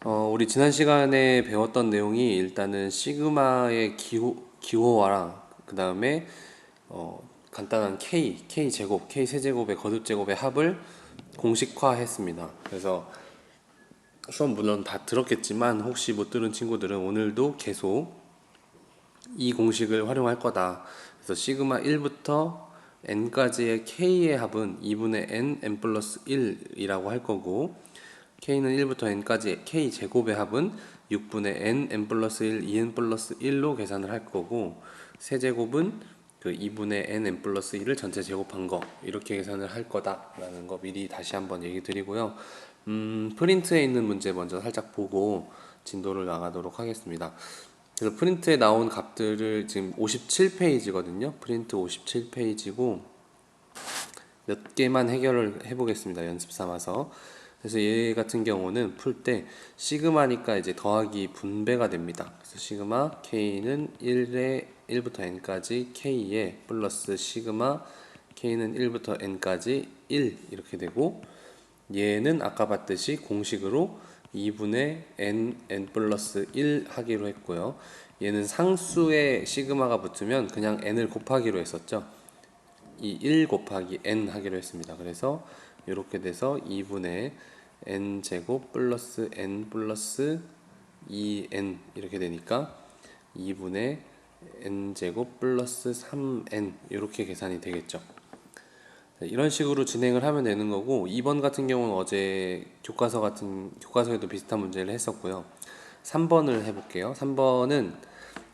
우리 지난 시간에 배웠던 내용이 일단은 시그마의 기호화랑 그 다음에 간단한 K 제곱, K 세제곱의 거듭 제곱의 합을 공식화했습니다. 그래서 수업 물론 다 들었겠지만 혹시 못 들은 친구들은 오늘도 계속 이 공식을 활용할 거다. 그래서 시그마 1부터 n까지의 k의 합은 2분의 n 플러스 1이라고 할 거고, k는 1부터 n까지 k 제곱의 합은 6분의 n 플러스 1, 2n 플러스 1로 계산을 할 거고, 세제곱은 그 2분의 n 플러스 1을 전체 제곱한 거, 이렇게 계산을 할 거다라는 거 미리 다시 한번 얘기 드리고요. 프린트에 있는 문제 먼저 살짝 보고 진도를 나가도록 하겠습니다. 그래서 프린트에 나온 값들을 지금 57페이지거든요. 프린트 57페이지고 몇 개만 해결을 해보겠습니다. 연습 삼아서. 그래서 얘 같은 경우는 풀 때 시그마니까 이제 더하기 분배가 됩니다. 그래서 시그마 k는 1부터 n까지 k에 플러스 시그마 k는 1부터 n까지 1 이렇게 되고, 얘는 아까 봤듯이 공식으로 2분의 n 플러스 1 하기로 했고요. 얘는 상수에 시그마가 붙으면 그냥 n을 곱하기로 했었죠. 이 1 곱하기 n 하기로 했습니다. 그래서 이렇게 돼서 2분의 n 제곱 플러스 n 플러스 2n 이렇게 되니까 2분의 n 제곱 플러스 3n 이렇게 계산이 되겠죠. 이런 식으로 진행을 하면 되는 거고, 2번 같은 경우는 어제 교과서에도 비슷한 문제를 했었고요. 3번을 해볼게요. 3번은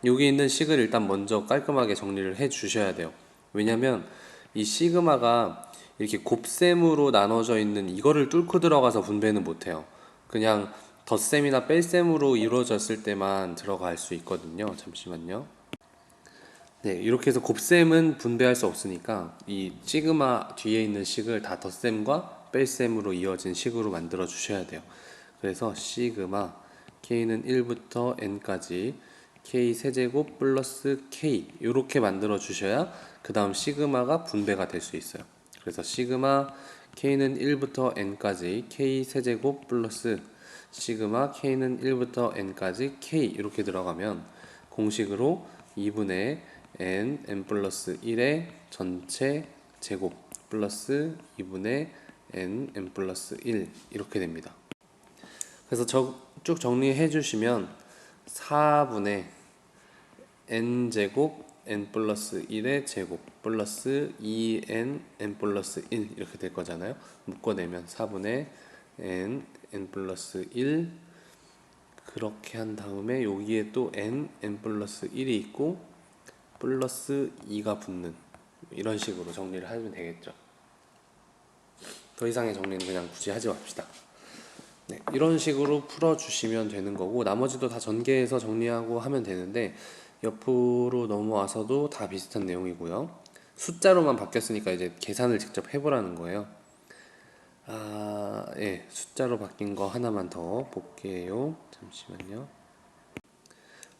여기 있는 식을 일단 먼저 깔끔하게 정리를 해 주셔야 돼요. 왜냐면 이 시그마가 이렇게 곱셈으로 나눠져 있는 이거를 뚫고 들어가서 분배는 못해요. 그냥 덧셈이나 뺄셈으로 이루어졌을 때만 들어갈 수 있거든요. 잠시만요. 네, 이렇게 해서 곱셈은 분배할 수 없으니까 이 시그마 뒤에 있는 식을 다 덧셈과 뺄셈으로 이어진 식으로 만들어 주셔야 돼요. 그래서 시그마 k는 1부터 n까지 k 세제곱 플러스 k 이렇게 만들어 주셔야 그 다음 시그마가 분배가 될 수 있어요. 그래서 시그마 k는 1부터 n까지 k 세제곱 플러스 시그마 k는 1부터 n까지 k 이렇게 들어가면 공식으로 2분의 n 플러스 1의 전체 제곱 플러스 2분의 n 플러스 1 이렇게 됩니다. 그래서 쭉 정리해 주시면 4분의 n제곱 n 플러스 1의 제곱 플러스 2n 플러스 1 이렇게 될 거잖아요. 묶어내면 4분의 n 플러스 1 그렇게 한 다음에 여기에 또 n 플러스 1이 있고 플러스 2가 붙는 이런 식으로 정리를 하면 되겠죠. 더 이상의 정리는 그냥 굳이 하지 맙시다. 네, 이런 식으로 풀어주시면 되는 거고, 나머지도 다 전개해서 정리하고 하면 되는데 옆으로 넘어와서도 다 비슷한 내용이고요. 숫자로만 바뀌었으니까 이제 계산을 직접 해보라는 거예요. 예, 숫자로 바뀐 거 하나만 더 볼게요. 잠시만요.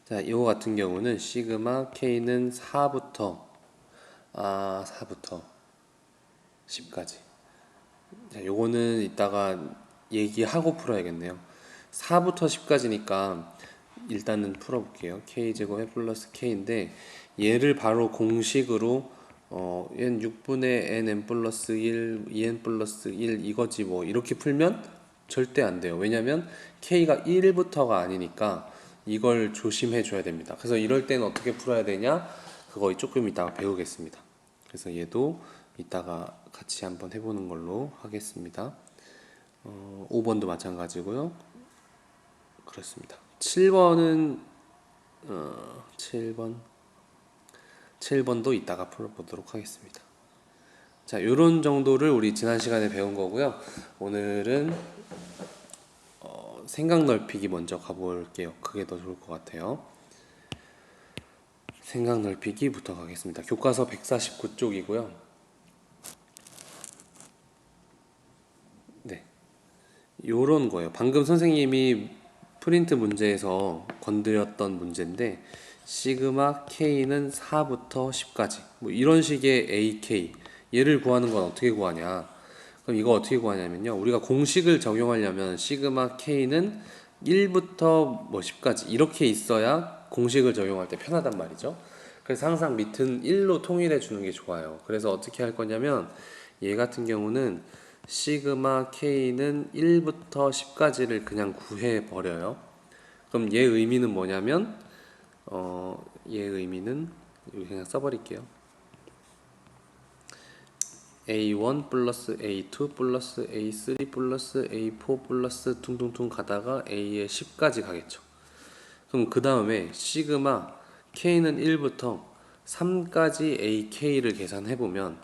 자, 이거 같은 경우는 시그마 k는 4부터 10까지. 자, 요거는 이따가 얘기하고 풀어야겠네요. 4부터 10까지니까 일단은 풀어볼게요. k제곱 플러스 k인데 얘를 바로 공식으로 얘는 6분의 n 플러스 1, 2n 플러스 1 이거지 뭐 이렇게 풀면 절대 안 돼요. 왜냐면 k가 1부터가 아니니까 이걸 조심해 줘야 됩니다. 그래서 이럴 때는 어떻게 풀어야 되냐? 그거 조금 이따가 배우겠습니다. 그래서 얘도 이따가 같이 한번 해보는 걸로 하겠습니다. 5번도 마찬가지고요. 그렇습니다. 7번은 7번도 이따가 풀어보도록 하겠습니다. 자, 요런 정도를 우리 지난 시간에 배운 거고요. 오늘은 생각 넓히기 먼저 가볼게요. 그게 더 좋을 것 같아요. 생각 넓히기부터 가겠습니다. 교과서 149쪽이고요. 네, 요런 거예요. 방금 선생님이 프린트 문제에서 건드렸던 문제인데 시그마 k는 4부터 10까지 뭐 이런 식의 AK 얘를 구하는 건 어떻게 구하냐. 그럼 이거 어떻게 구하냐면요, 우리가 공식을 적용하려면 시그마 k는 1부터 뭐 10까지 이렇게 있어야 공식을 적용할 때 편하단 말이죠. 그래서 항상 밑은 1로 통일해 주는 게 좋아요. 그래서 어떻게 할 거냐면 얘 같은 경우는 시그마 K는 1부터 10까지를 그냥 구해 버려요. 그럼 얘 의미는 뭐냐면 얘 의미는 여기 그냥 써버릴게요. A1 플러스 A2 플러스 A3 플러스 A4 플러스 퉁퉁퉁 가다가 A에 10까지 가겠죠. 그럼 그 다음에 시그마 K는 1부터 3까지 AK를 계산해보면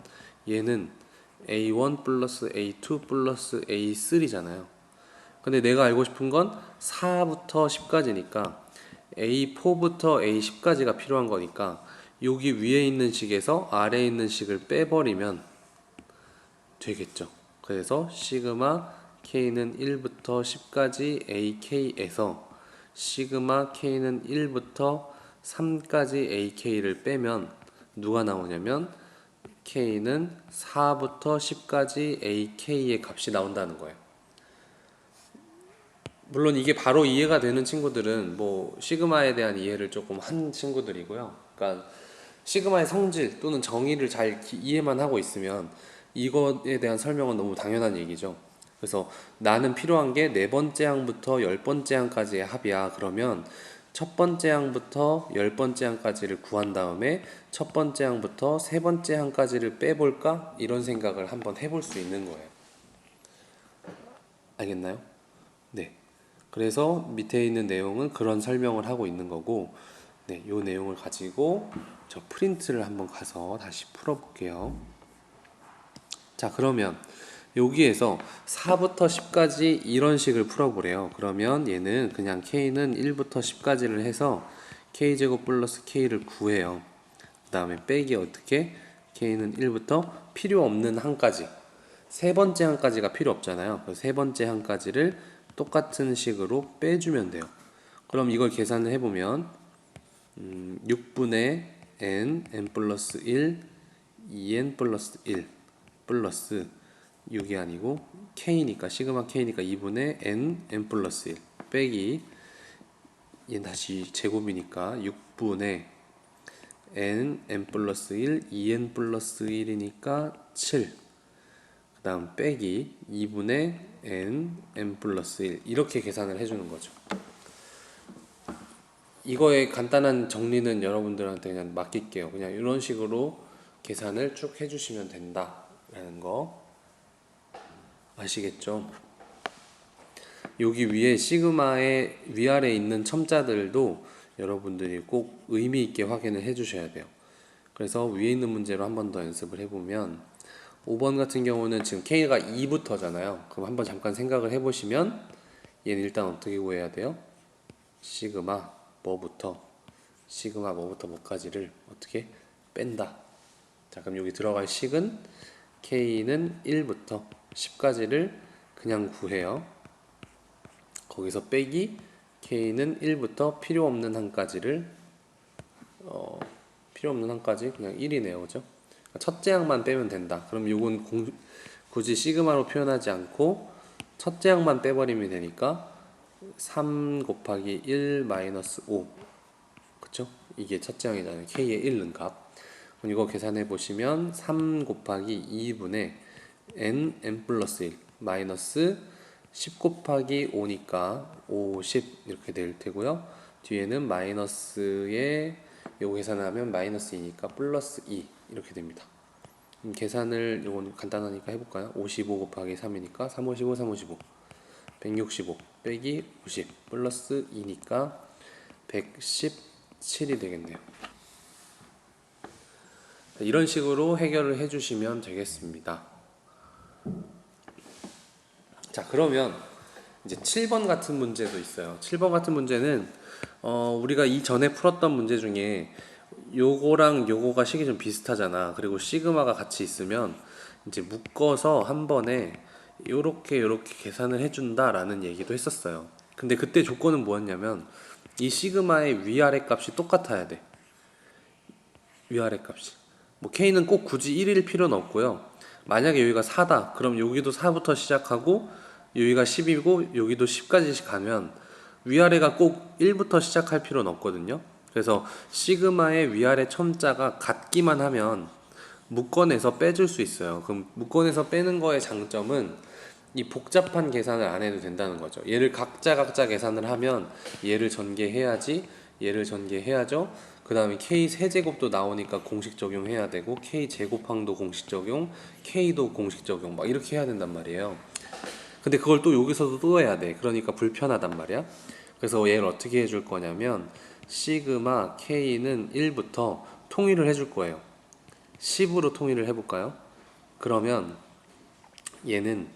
얘는 A1 플러스 A2 플러스 A3잖아요. 근데 내가 알고 싶은 건 4부터 10까지니까 A4부터 A10까지가 필요한 거니까 여기 위에 있는 식에서 아래에 있는 식을 빼버리면 되겠죠. 그래서 시그마 K는 1부터 10까지 AK에서 시그마 K는 1부터 3까지 AK를 빼면 누가 나오냐면 K는 4부터 10까지 AK의 값이 나온다는 거예요. 물론 이게 바로 이해가 되는 친구들은 뭐 시그마에 대한 이해를 조금 한 친구들이고요. 그러니까 시그마의 성질 또는 정의를 잘 이해만 하고 있으면 이것에 대한 설명은 너무 당연한 얘기죠. 그래서 나는 필요한 게 네 번째 항부터 열 번째 항까지의 합이야. 그러면 첫 번째 항부터 열 번째 항까지를 구한 다음에 첫 번째 항부터 세 번째 항까지를 빼볼까? 이런 생각을 한번 해볼 수 있는 거예요. 알겠나요? 네. 그래서 밑에 있는 내용은 그런 설명을 하고 있는 거고, 네, 요 내용을 가지고 저 프린트를 한번 가서 다시 풀어볼게요. 자, 그러면 여기에서 4부터 10까지 이런 식을 풀어보래요. 그러면 얘는 그냥 K는 1부터 10까지를 해서 K제곱 플러스 K를 구해요. 그 다음에 빼기 어떻게? K는 1부터 필요 없는 항까지. 세 번째 항까지가 필요 없잖아요. 그래서 세 번째 항까지를 똑같은 식으로 빼주면 돼요. 그럼 이걸 계산을 해보면 6분의 n 플러스 1, 2n 플러스 1 플러스 6이 아니고 k니까 시그마 k니까 2분의 n 플러스 1 빼기 얘는 다시 제곱이니까 6분의 n 플러스 1, 2n 플러스 1이니까 7. 그 다음 빼기 2분의 n 플러스 1 이렇게 계산을 해주는 거죠. 이거의 간단한 정리는 여러분들한테 그냥 맡길게요. 그냥 이런 식으로 계산을 쭉 해주시면 된다라는 거 아시겠죠? 여기 위에 시그마의 위아래에 있는 첨자들도 여러분들이 꼭 의미 있게 확인을 해주셔야 돼요. 그래서 위에 있는 문제로 한 번 더 연습을 해보면 5번 같은 경우는 지금 K가 2부터잖아요. 그럼 한번 잠깐 생각을 해보시면 얘는 일단 어떻게 구해야 돼요? 시그마 뭐부터 뭐까지를 어떻게 뺀다. 자, 그럼 여기 들어갈 식은 K는 1부터 10까지를 그냥 구해요. 거기서 빼기 K는 1부터 필요 없는 한까지를 필요 없는 한까지 그냥 1이네요. 그죠? 첫째 항만 빼면 된다. 그럼 요건 굳이 시그마로 표현하지 않고 첫째 항만 빼버리면 되니까 3 곱하기 1 마이너스 5 그쵸? 이게 첫째 항이잖아요. K의 1는 값. 그럼 이거 계산해 보시면 3 곱하기 2분의 n 플러스 1 마이너스 10 곱하기 5니까 50 이렇게 될 테고요. 뒤에는 마이너스에 요거 계산하면 마이너스 2니까 플러스 2 이렇게 됩니다. 계산을 요건 간단하니까 해볼까요? 55 곱하기 3이니까 355 355 165 빼기 50 플러스 2니까 117이 되겠네요. 이런 식으로 해결을 해주시면 되겠습니다. 자, 그러면 이제 7번 같은 문제도 있어요. 7번 같은 문제는 우리가 이전에 풀었던 문제 중에 요거랑 요거가 식이 좀 비슷하잖아. 그리고 시그마가 같이 있으면 이제 묶어서 한 번에 요렇게 계산을 해준다라는 얘기도 했었어요. 근데 그때 조건은 뭐였냐면 이 시그마의 위아래 값이 똑같아야 돼. 위아래 값이. 뭐 K는 꼭 굳이 1일 필요는 없고요. 만약에 여기가 4다. 그럼 여기도 4부터 시작하고 여기가 10이고 여기도 10까지 가면 위아래가 꼭 1부터 시작할 필요는 없거든요. 그래서 시그마의 위아래 첨자가 같기만 하면 묶어내서 빼줄 수 있어요. 그럼 묶어내서 빼는 거의 장점은 이 복잡한 계산을 안 해도 된다는 거죠. 얘를 각자 계산을 하면 얘를 전개해야지, 얘를 전개해야죠. 그 다음에 K 세제곱도 나오니까 공식 적용해야 되고, K 제곱항도 공식 적용, K도 공식 적용, 막 이렇게 해야 된단 말이에요. 근데 그걸 또 여기서도 또 해야 돼. 그러니까 불편하단 말이야. 그래서 얘를 어떻게 해줄 거냐면 시그마 K는 1부터 통일을 해줄 거예요. 10으로 통일을 해볼까요? 그러면 얘는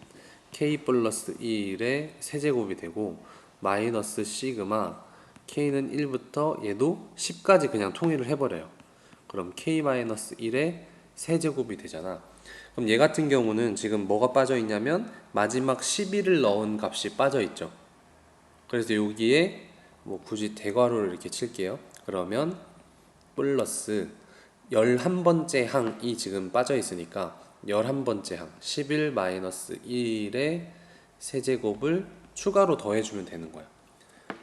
K 플러스 1의 세제곱이 되고, 마이너스 시그마 K는 1부터 얘도 10까지 그냥 통일을 해버려요. 그럼 K 마이너스 1의 세제곱이 되잖아. 그럼 얘 같은 경우는 지금 뭐가 빠져 있냐면 마지막 11을 넣은 값이 빠져 있죠. 그래서 여기에 뭐 굳이 대괄호를 이렇게 칠게요. 그러면 플러스 11번째 항이 지금 빠져 있으니까 11번째 항 11 마이너스 1의 세제곱을 추가로 더해주면 되는 거야.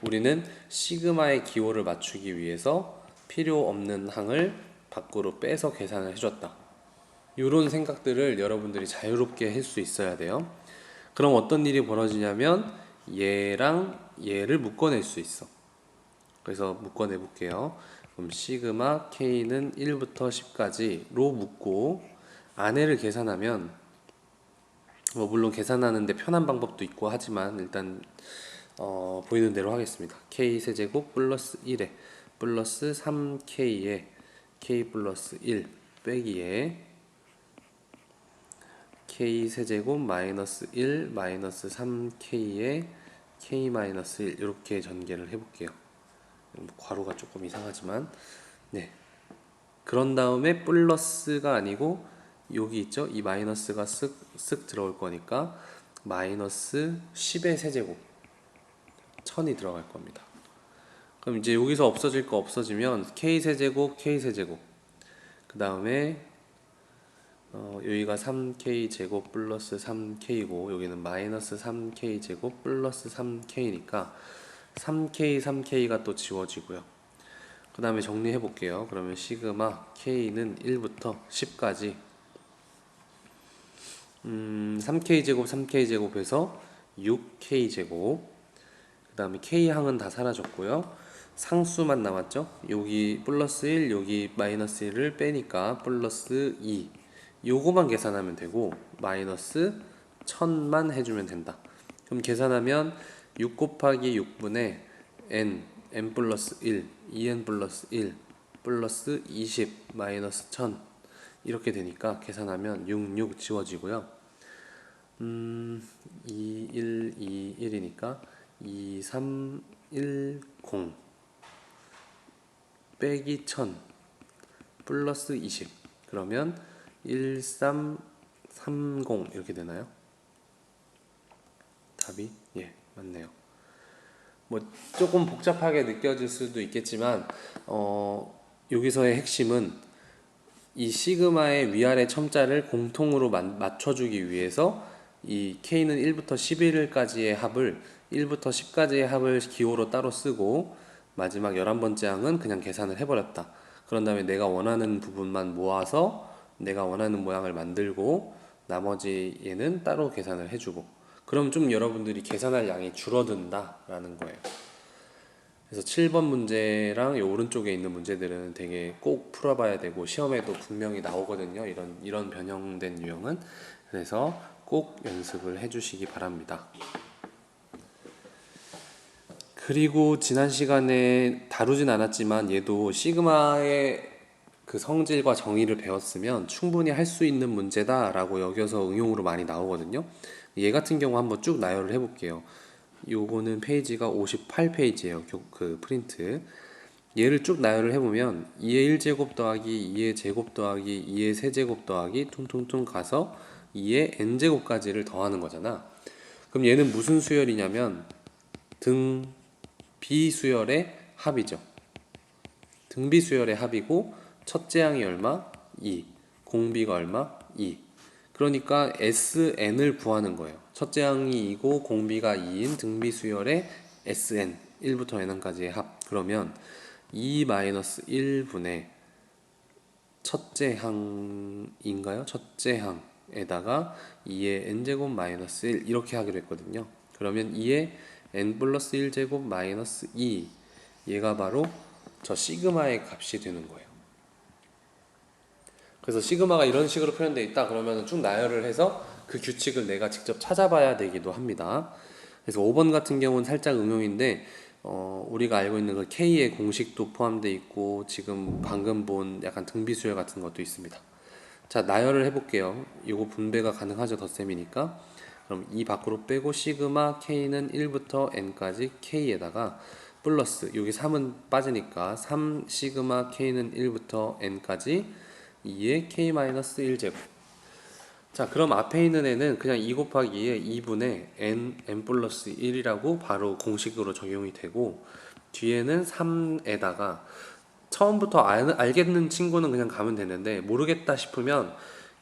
우리는 시그마의 기호를 맞추기 위해서 필요 없는 항을 밖으로 빼서 계산을 해줬다. 이런 생각들을 여러분들이 자유롭게 할 수 있어야 돼요. 그럼 어떤 일이 벌어지냐면 얘랑 얘를 묶어낼 수 있어. 그래서 묶어내 볼게요. 그럼 시그마 K는 1부터 10까지로 묶고, 안에를 계산하면 뭐 물론 계산하는데 편한 방법도 있고 하지만 일단 보이는 대로 하겠습니다. K 세제곱 플러스 1에 플러스 3K에 K 플러스 1 빼기에 K 세제곱 마이너스 1 마이너스 3K에 K 마이너스 1 이렇게 전개를 해볼게요. 괄호가 조금 이상하지만 네. 그런 다음에 플러스가 아니고 여기 있죠? 이 마이너스가 쓱 들어올 거니까 마이너스 10의 세제곱 1000이 들어갈 겁니다. 그럼 이제 여기서 없어질 거 없어지면 K세제곱 K세제곱 그 다음에 여기가 3K제곱 플러스 3K고 여기는 마이너스 3K제곱 플러스 3K니까 3K가 또 지워지고요. 그 다음에 정리해 볼게요. 그러면 시그마 K는 1부터 10까지 3K제곱 3K제곱에서 6K제곱 그 다음에 K항은 다 사라졌고요. 상수만 남았죠. 여기 플러스 1 여기 마이너스 1을 빼니까 플러스 2 요거만 계산하면 되고 마이너스 1000만 해주면 된다. 그럼 계산하면 6 곱하기 6분의 n 플러스 1 2n 플러스 1 플러스 20 마이너스 1000 이렇게 되니까 계산하면 6 지워지고요. 2 1 2 1이니까 2 3 1 0 빼기 1000 플러스 20 그러면 1330 이렇게 되나요? 답이 예 맞네요. 뭐 조금 복잡하게 느껴질 수도 있겠지만 여기서의 핵심은 이 시그마의 위아래 첨자를 공통으로 맞춰주기 위해서 이 K는 1부터 11까지의 합을 1부터 10까지의 합을 기호로 따로 쓰고 마지막 11번째 항은 그냥 계산을 해버렸다. 그런 다음에 내가 원하는 부분만 모아서 내가 원하는 모양을 만들고 나머지 얘는 따로 계산을 해주고 그럼 좀 여러분들이 계산할 양이 줄어든다 라는 거예요. 그래서 7번 문제랑 이 오른쪽에 있는 문제들은 되게 꼭 풀어봐야 되고 시험에도 분명히 나오거든요. 이런 변형된 유형은. 그래서 꼭 연습을 해주시기 바랍니다. 그리고 지난 시간에 다루진 않았지만 얘도 시그마의 그 성질과 정의를 배웠으면 충분히 할 수 있는 문제다라고 여겨서 응용으로 많이 나오거든요. 얘 같은 경우 한번 쭉 나열을 해볼게요. 요거는 페이지가 58페이지예요. 그 프린트. 얘를 쭉 나열을 해보면 2의 1제곱 더하기 2의 제곱 더하기 2의 세제곱 더하기 퉁퉁퉁 가서 2의 n제곱까지를 더하는 거잖아. 그럼 얘는 무슨 수열이냐면 등비수열의 합이죠. 등비수열의 합이고 첫째 항이 얼마? 2. 공비가 얼마? 2. 그러니까 SN을 구하는 거예요. 첫째 항이 2고 공비가 2인 등비수열의 SN 1부터 n까지의 합. 그러면 2-1분의 첫째 항인가요? 첫째 항에다가 2의 n제곱 마이너스 1 이렇게 하기로 했거든요. 그러면 2의 n 플러스 1제곱 마이너스 2 얘가 바로 저 시그마의 값이 되는 거예요. 그래서 시그마가 이런 식으로 표현되어 있다 그러면 쭉 나열을 해서 그 규칙을 내가 직접 찾아봐야 되기도 합니다. 그래서 5번 같은 경우는 살짝 응용인데 우리가 알고 있는 그 K의 공식도 포함되어 있고 지금 방금 본 약간 등비수열 같은 것도 있습니다. 자, 나열을 해볼게요. 이거 분배가 가능하죠, 덧셈이니까. 그럼 이 밖으로 빼고 시그마 K는 1부터 n까지 K에다가 플러스 여기 3은 빠지니까 3 시그마 K는 1부터 n까지 2의 K-1제곱. 자, 그럼 앞에 있는 애는 그냥 2 곱하기 2의 2분의 n 플러스 1이라고 바로 공식으로 적용이 되고, 뒤에는 3에다가 처음부터 알겠는 친구는 그냥 가면 되는데 모르겠다 싶으면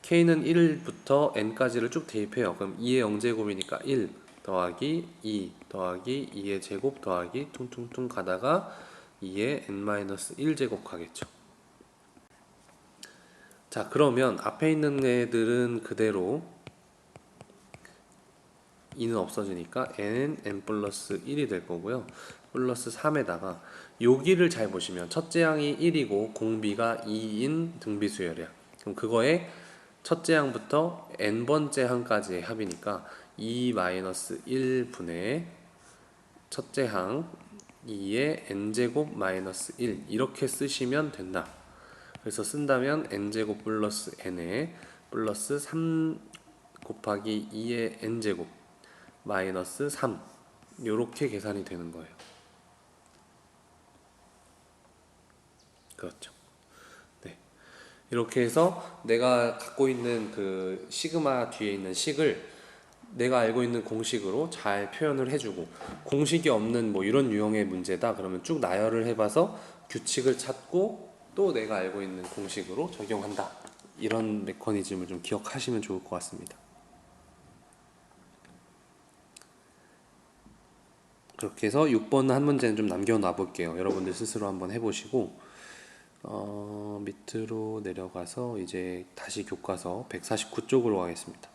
k는 1부터 n까지를 쭉 대입해요. 그럼 2의 0제곱이니까 1 더하기 2 더하기 2의 제곱 더하기 퉁퉁퉁 가다가 2의 n-1제곱 가겠죠. 자, 그러면 앞에 있는 애들은 그대로 2는 없어지니까 n은 n 플러스 1이 될 거고요. 플러스 3에다가 여기를 잘 보시면 첫째 항이 1이고 공비가 2인 등비수열이야. 그럼 그거에 첫째 항부터 n번째 항까지의 합이니까 2-1분의 첫째 항 2의 n제곱 마이너스 1 이렇게 쓰시면 된다. 그래서 쓴다면 n제곱 플러스 n에 플러스 3 곱하기 2의 n제곱 마이너스 3 요렇게 계산이 되는 거예요. 그렇죠. 네. 이렇게 해서 내가 갖고 있는 그 시그마 뒤에 있는 식을 내가 알고 있는 공식으로 잘 표현을 해주고, 공식이 없는 뭐 이런 유형의 문제다 그러면 쭉 나열을 해봐서 규칙을 찾고 또 내가 알고 있는 공식으로 적용한다. 이런 메커니즘을 좀 기억하시면 좋을 것 같습니다. 그렇게 해서 6번 한 문제는 좀 남겨놔 볼게요. 여러분들 스스로 한번 해보시고 밑으로 내려가서 이제 다시 교과서 149쪽으로 가겠습니다.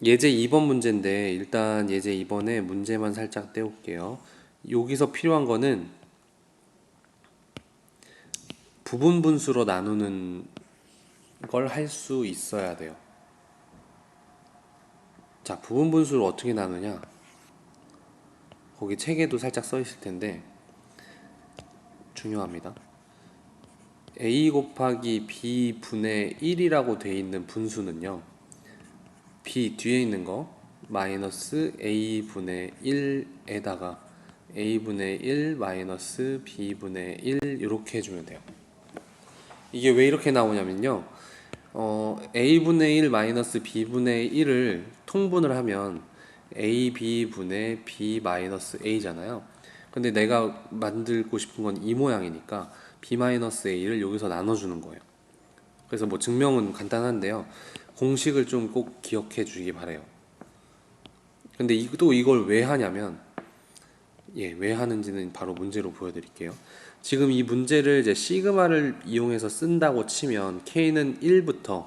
예제 2번 문제인데 일단 예제 2번에 문제만 살짝 떼올게요. 여기서 필요한 거는 부분 분수로 나누는 걸 할 수 있어야 돼요. 자, 부분 분수를 어떻게 나누냐? 거기 책에도 살짝 써 있을 텐데 중요합니다. a 곱하기 b 분의 1이라고 돼 있는 분수는요. b 뒤에 있는 거 마이너스 a 분의 1에다가 a 분의 1 마이너스 b 분의 1 이렇게 해주면 돼요. 이게 왜 이렇게 나오냐면요. a분의 1 마이너스 b분의 1을 통분을 하면 ab분의 b 마이너스 a잖아요. 근데 내가 만들고 싶은 건 이 모양이니까 b 마이너스 a를 여기서 나눠주는 거예요. 그래서 뭐 증명은 간단한데요. 공식을 좀 꼭 기억해 주시기 바래요. 근데 또 이걸 왜 하냐면, 왜 하는지는 바로 문제로 보여드릴게요. 지금 이 문제를 이제 시그마를 이용해서 쓴다고 치면 K는 1부터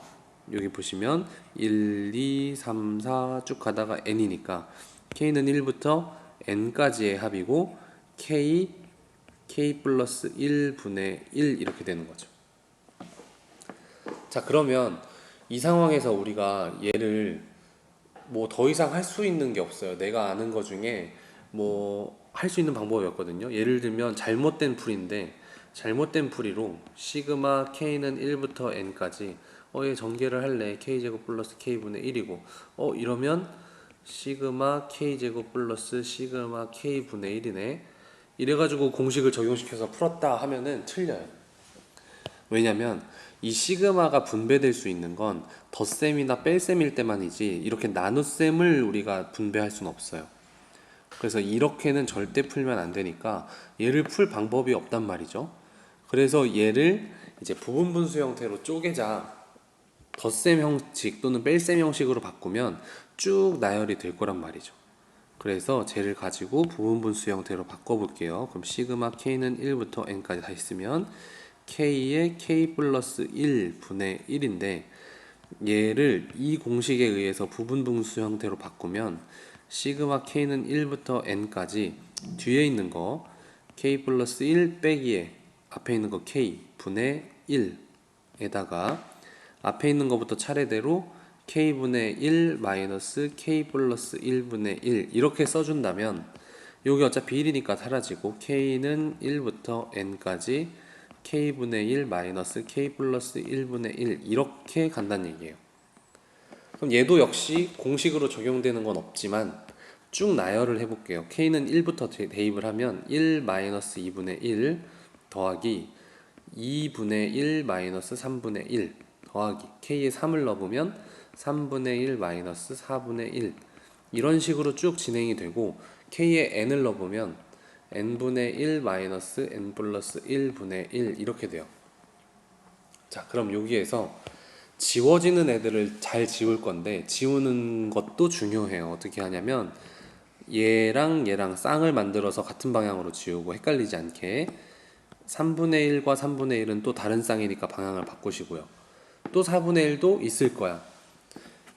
여기 보시면 1, 2, 3, 4 쭉 가다가 N이니까 K는 1부터 N까지의 합이고 K 플러스 1분의 1 이렇게 되는 거죠. 자, 그러면 이 상황에서 우리가 얘를 뭐 더 이상 할 수 있는 게 없어요. 내가 아는 것 중에 뭐 할 수 있는 방법이었거든요. 예를 들면 잘못된 풀인데 잘못된 풀이로 시그마 k는 1부터 n까지 얘 전개를 할래. k제곱 플러스 k분의 1이고 이러면 시그마 k제곱 플러스 시그마 k분의 1이네. 이래가지고 공식을 적용시켜서 풀었다 하면은 틀려요. 왜냐면 이 시그마가 분배될 수 있는 건 덧셈이나 뺄셈일 때만이지 이렇게 나눗셈을 우리가 분배할 수는 없어요. 그래서 이렇게는 절대 풀면 안 되니까 얘를 풀 방법이 없단 말이죠. 그래서 얘를 이제 부분분수 형태로 쪼개자 덧셈 형식 또는 뺄셈 형식으로 바꾸면 쭉 나열이 될 거란 말이죠. 그래서 쟤를 가지고 부분분수 형태로 바꿔볼게요. 그럼 시그마 k는 1부터 n까지 다 있으면 k의 k 플러스 1분의 1인데 얘를 이 공식에 의해서 부분분수 형태로 바꾸면 시그마 k는 1부터 n까지 뒤에 있는 거 k 플러스 1 빼기에 앞에 있는 거 k 분의 1에다가 앞에 있는 것부터 차례대로 k분의 1 마이너스 k 플러스 1분의 1 이렇게 써준다면 여기 어차피 1이니까 사라지고 k는 1부터 n까지 k분의 1 마이너스 k 플러스 1분의 1 이렇게 간다는 얘기예요. 그럼 얘도 역시 공식으로 적용되는 건 없지만 쭉 나열을 해볼게요. k는 1부터 대입을 하면 1 마이너스 2분의 1 더하기 2분의 1 마이너스 3분의 1 더하기 k에 3을 넣어보면 3분의 1 마이너스 4분의 1 이런 식으로 쭉 진행이 되고 k에 n을 넣어보면 n분의 1 마이너스 n 플러스 1분의 1 이렇게 돼요. 자, 그럼 여기에서 지워지는 애들을 잘 지울 건데 지우는 것도 중요해요. 어떻게 하냐면 얘랑 얘랑 쌍을 만들어서 같은 방향으로 지우고 헷갈리지 않게 3분의 1과 3분의 1은 또 다른 쌍이니까 방향을 바꾸시고요. 또 4분의 1도 있을 거야.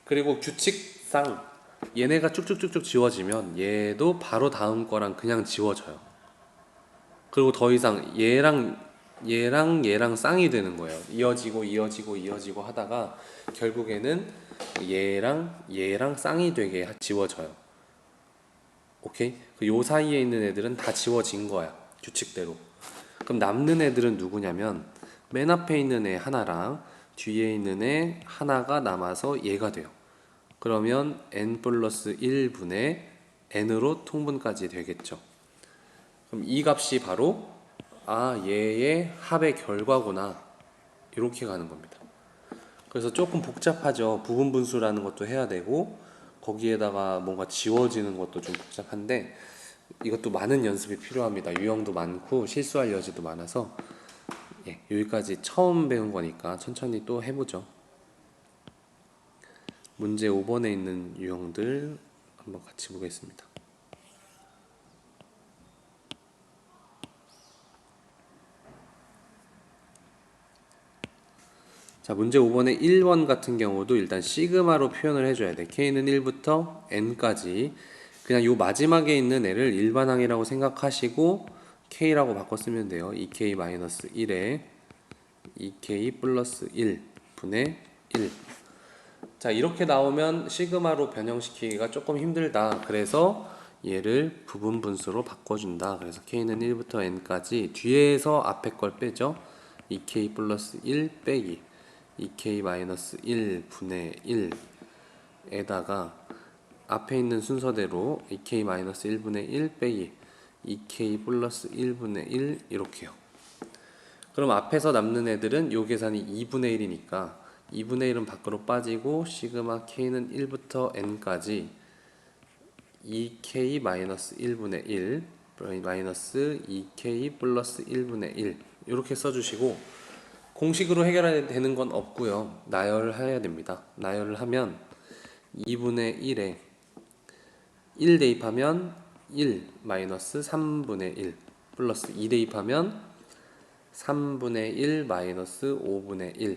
그리고 규칙상 얘네가 쭉쭉쭉쭉 지워지면 얘도 바로 다음 거랑 그냥 지워져요. 그리고 더 이상 얘랑 쌍이 되는 거예요. 이어지고 하다가 결국에는 얘랑 쌍이 되게 지워져요. 오케이? 요 사이에 있는 애들은 다 지워진 거야. 규칙대로. 그럼 남는 애들은 누구냐면 맨 앞에 있는 애 하나랑 뒤에 있는 애 하나가 남아서 얘가 돼요. 그러면 n 플러스 1분의 n으로 통분까지 되겠죠. 그럼 이 값이 바로 얘의 합의 결과구나 이렇게 가는 겁니다. 그래서 조금 복잡하죠. 부분분수라는 것도 해야 되고 거기에다가 뭔가 지워지는 것도 좀 복잡한데 이것도 많은 연습이 필요합니다. 유형도 많고 실수할 여지도 많아서 여기까지 처음 배운 거니까 천천히 또 해보죠. 문제 5번에 있는 유형들 한번 같이 보겠습니다. 자, 문제 5번의 1번 같은 경우도 일단 시그마로 표현을 해줘야 돼. k는 1부터 n까지 그냥 요 마지막에 있는 애를 일반항이라고 생각하시고 k라고 바꿔 쓰면 돼요. 2k-1에 2k 플러스 1 분의 1. 자, 이렇게 나오면 시그마로 변형시키기가 조금 힘들다. 그래서 얘를 부분분수로 바꿔준다. 그래서 k는 1부터 n까지 뒤에서 앞에 걸 빼죠. 2k 플러스 1 빼기 2k 마이너스 1 분의 1에다가 앞에 있는 순서대로 2k 마이너스 1분의 1 빼기 2k 플러스 1분의 1 이렇게요. 그럼 앞에서 남는 애들은 요 계산이 2분의 1이니까 2분의 1은 밖으로 빠지고 시그마 k는 1부터 n까지 2k 마이너스 1분의 1 마이너스 2k 플러스 1분의 1 이렇게 써주시고 공식으로 해결해야 되는 건 없고요. 나열해야 됩니다. 나열을 하면 2분의 1에 1 대입하면 1 마이너스 3분의 1 플러스 2 대입하면 3분의 1 마이너스 5분의 1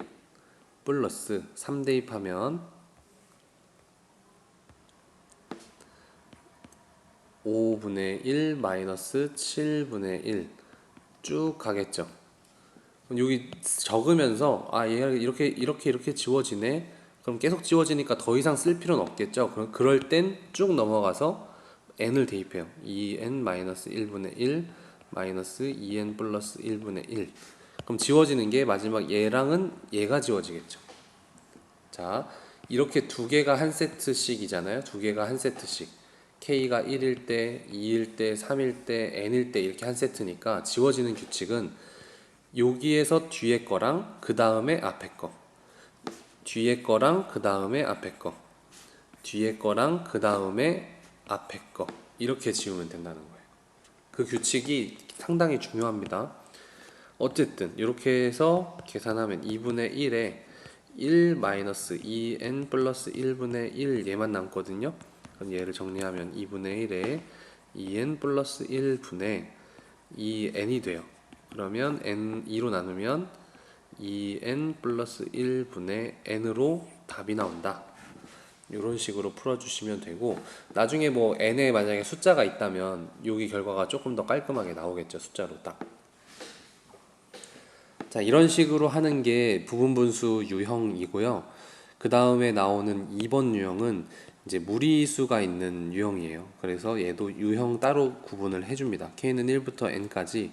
플러스 3 대입하면 5분의 1 마이너스 7분의 1 쭉 가겠죠. 여기 적으면서 얘가 이렇게 지워지네. 그럼 계속 지워지니까 더 이상 쓸 필요는 없겠죠. 그럴 땐 쭉 넘어가서 n을 대입해요. 2n-1분의 1 마이너스 2n 플러스 1분의 1. 그럼 지워지는 게 마지막 얘랑은 얘가 지워지겠죠. 자, 이렇게 두 개가 한 세트씩이잖아요. 두 개가 한 세트씩. k가 1일 때, 2일 때, 3일 때, n일 때 이렇게 한 세트니까 지워지는 규칙은 여기에서 뒤에 거랑 그 다음에 앞에 거, 뒤에 거랑 그 다음에 앞에 거, 뒤에 거랑 그 다음에 앞에 거 이렇게 지우면 된다는 거예요. 그 규칙이 상당히 중요합니다. 어쨌든 이렇게 해서 계산하면 2분의 1에 1 마이너스 2n 플러스 1분의 1 얘만 남거든요. 그럼 얘를 정리하면 2분의 1에 2n 플러스 1분의 2n이 돼요. 그러면 n 2로 나누면 2n 플러스 1분의 n으로 답이 나온다. 이런 식으로 풀어주시면 되고, 나중에 뭐 n에 만약에 숫자가 있다면 여기 결과가 조금 더 깔끔하게 나오겠죠. 숫자로 딱. 자, 이런 식으로 하는 게 부분분수 유형이고요. 그 다음에 나오는 2번 유형은 이제 무리수가 있는 유형이에요. 그래서 얘도 유형 따로 구분을 해줍니다. k는 1부터 n까지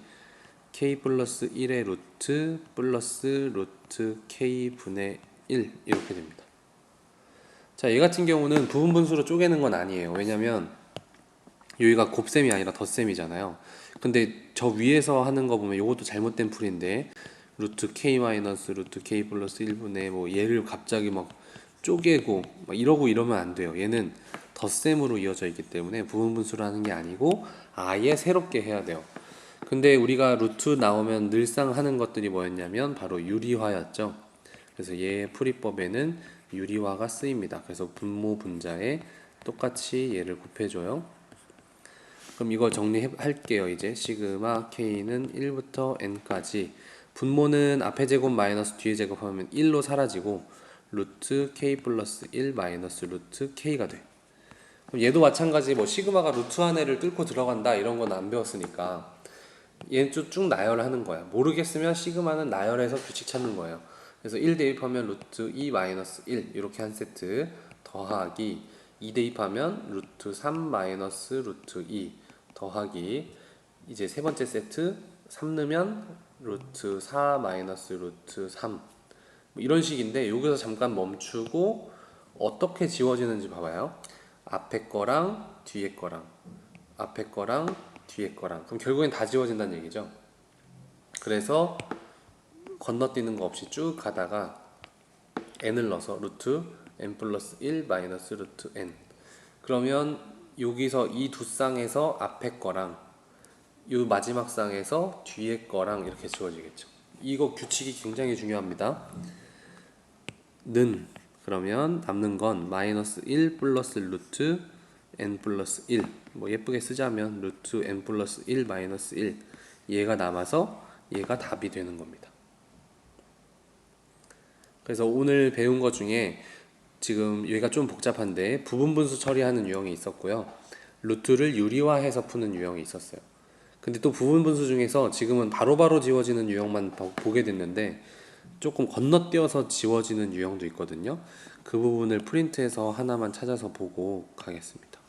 k 플러스 1의 루트 플러스 루트 k 분의 1 이렇게 됩니다. 자, 얘 같은 경우는 부분분수로 쪼개는 건 아니에요. 왜냐면 여기가 곱셈이 아니라 덧셈이잖아요. 근데 저 위에서 하는 거 보면 이것도 잘못된 풀인데 루트 k 마이너스 루트 k 플러스 1분의 뭐 얘를 갑자기 막 쪼개고 막 이러고 이러면 안 돼요. 얘는 덧셈으로 이어져 있기 때문에 부분분수로 하는 게 아니고 아예 새롭게 해야 돼요. 근데 우리가 루트 나오면 늘상 하는 것들이 뭐였냐면 바로 유리화였죠. 그래서 얘의 풀이법에는 유리화가 쓰입니다. 그래서 분모 분자에 똑같이 얘를 곱해줘요. 그럼 이거 정리할게요. 이제 시그마 k는 1부터 n까지 분모는 앞에 제곱 마이너스 뒤에 제곱하면 1로 사라지고 루트 k 플러스 1 마이너스 루트 k가 돼. 그럼 얘도 마찬가지 뭐 시그마가 루트 한 해를 뚫고 들어간다 이런 건 안 배웠으니까 얘는 쭉 나열하는 거야. 모르겠으면 시그마는 나열해서 규칙 찾는 거예요. 그래서 1 대입하면 루트 2 마이너스 1 이렇게 한 세트 더하기 2 대입하면 루트 3 마이너스 루트 2 더하기 이제 세 번째 세트 3 넣으면 루트 4 마이너스 루트 3 뭐 이런 식인데 여기서 잠깐 멈추고 어떻게 지워지는지 봐봐요. 앞에 거랑 뒤에 거랑 앞에 거랑 뒤에 거랑 그럼 결국엔 다 지워진다는 얘기죠. 그래서 건너뛰는 거 없이 쭉 가다가 n을 넣어서 루트 n 플러스 1 마이너스 루트 n 그러면 여기서 이 두 쌍에서 앞에 거랑 이 마지막 쌍에서 뒤에 거랑 이렇게 지워지겠죠. 이거 규칙이 굉장히 중요합니다. 는 그러면 남는 건 마이너스 1 플러스 루트 n 플러스 1 뭐 예쁘게 쓰자면 루트 n 플러스 1 마이너스 1 얘가 남아서 얘가 답이 되는 겁니다. 그래서 오늘 배운 것 중에 지금 여기가 좀 복잡한데 부분분수 처리하는 유형이 있었고요. 루트를 유리화해서 푸는 유형이 있었어요. 근데 또 부분분수 중에서 지금은 바로바로 지워지는 유형만 보게 됐는데 조금 건너뛰어서 지워지는 유형도 있거든요. 그 부분을 프린트해서 하나만 찾아서 보고 가겠습니다.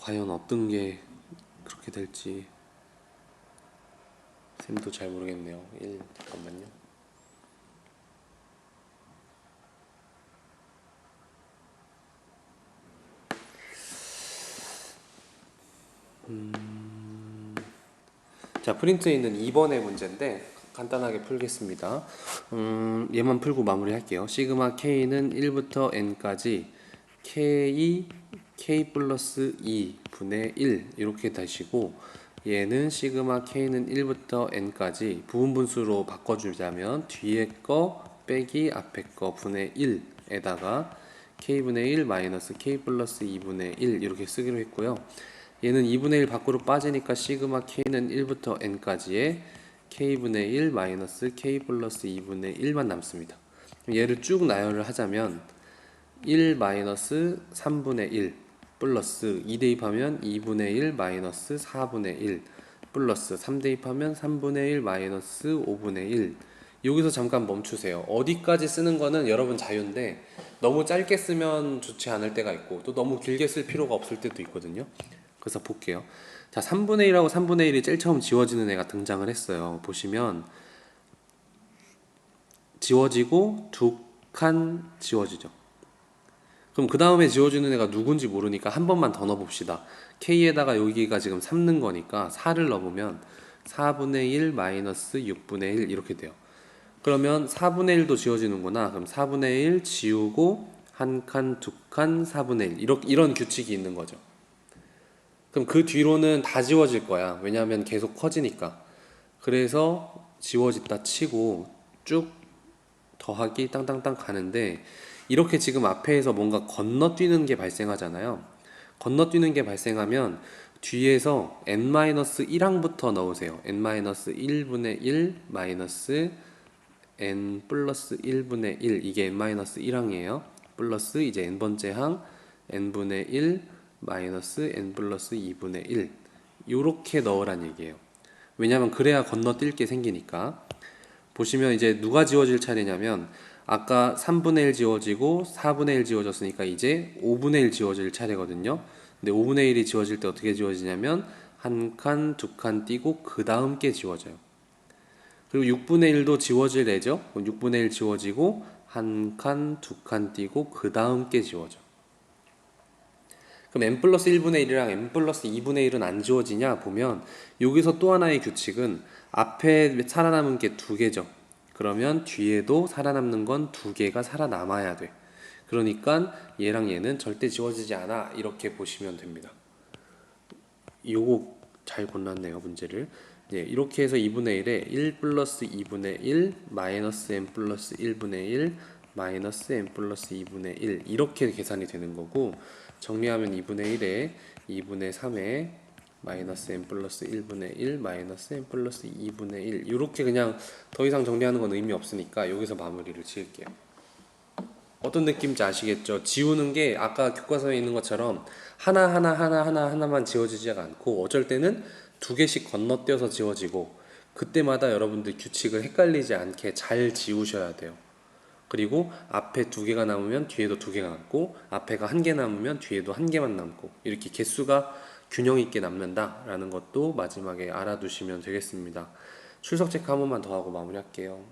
과연 어떤 게 그렇게 될지 쌤도 잘 모르겠네요. 잠깐만요. 자, 프린트에 있는 2번의 문제인데 간단하게 풀겠습니다. 얘만 풀고 마무리할게요. 시그마 k는 1부터 n까지 k 플러스 2 분의 1 이렇게 되시고 얘는 시그마 k는 1부터 n까지 부분분수로 바꿔주자면 뒤에 거 빼기 앞에 거 분의 1에다가 k분의 1 마이너스 k 플러스 2분의 1 이렇게 쓰기로 했고요. 얘는 2분의 1 밖으로 빠지니까 시그마 k는 1부터 n까지의 k분의 1 마이너스 k 플러스 2분의 1만 남습니다. 얘를 쭉 나열을 하자면 1 마이너스 3분의 1 플러스 2 대입하면 2분의 1 마이너스 4분의 1 플러스 3 대입하면 3분의 1 마이너스 5분의 1 여기서 잠깐 멈추세요. 어디까지 쓰는 거는 여러분 자유인데 너무 짧게 쓰면 좋지 않을 때가 있고 또 너무 길게 쓸 필요가 없을 때도 있거든요. 그래서 볼게요. 자, 3분의 1하고 3분의 1이 제일 처음 지워지는 애가 등장을 했어요. 보시면 지워지고 두 칸 지워지죠. 그럼 그 다음에 지워지는 애가 누군지 모르니까 한 번만 더 넣어봅시다. k에다가 여기가 지금 3 넣은 거니까 4를 넣어보면 4분의 1 마이너스 6분의 1 이렇게 돼요. 그러면 4분의 1도 지워지는구나. 그럼 4분의 1 지우고 한 칸, 두 칸, 4분의 1 이런 규칙이 있는 거죠. 그럼 그 뒤로는 다 지워질 거야. 왜냐하면 계속 커지니까. 그래서 지워졌다 치고 쭉 더하기 땅땅땅 가는데, 이렇게 지금 앞에서 뭔가 건너뛰는 게 발생하잖아요. 건너뛰는 게 발생하면 뒤에서 n-1항부터 넣으세요. n-1분의 1 마이너스 n 플러스 1분의 1, 이게 n-1항이에요. 플러스 이제 n번째 항 n분의 1 마이너스 n 플러스 2분의 1, 요렇게 넣으란 얘기예요. 왜냐면 그래야 건너뛸 게 생기니까. 보시면 이제 누가 지워질 차례냐면, 아까 3분의 1 지워지고 4분의 1 지워졌으니까 이제 5분의 1 지워질 차례거든요. 근데 5분의 1이 지워질 때 어떻게 지워지냐면 한 칸, 두 칸 띄고 그 다음 게 지워져요. 그리고 6분의 1도 지워질 애죠. 6분의 1 지워지고 한 칸, 두 칸 띄고 그 다음 게 지워져. 그럼 n 플러스 1분의 1이랑 n 플러스 2분의 1은 안 지워지냐 보면, 여기서 또 하나의 규칙은 앞에 살아남은 게 두 개죠. 그러면 뒤에도 살아남는 건 두 개가 살아남아야 돼. 그러니까 얘랑 얘는 절대 지워지지 않아, 이렇게 보시면 됩니다. 요거 잘 골랐네요, 문제를. 예, 이렇게 해서 2분의 1에 1 플러스 2분의 1 마이너스 n 플러스 1분의 1 마이너스 n 플러스 2분의 1, 이렇게 계산이 되는 거고, 정리하면 2분의 1에 2분의 3에 마이너스 n 플러스 1분의 1 마이너스 n 플러스 2분의 1, 이렇게 그냥 더 이상 정리하는 건 의미 없으니까 여기서 마무리를 지을게요. 어떤 느낌인지 아시겠죠? 지우는 게 아까 교과서에 있는 것처럼 하나만 지워지지가 않고, 어쩔 때는 두 개씩 건너뛰어서 지워지고, 그때마다 여러분들 규칙을 헷갈리지 않게 잘 지우셔야 돼요. 그리고 앞에 두 개가 남으면 뒤에도 두 개가 남고, 앞에가 한 개 남으면 뒤에도 한 개만 남고, 이렇게 개수가 균형 있게 남는다라는 것도 마지막에 알아두시면 되겠습니다. 출석 체크 한 번만 더 하고 마무리할게요.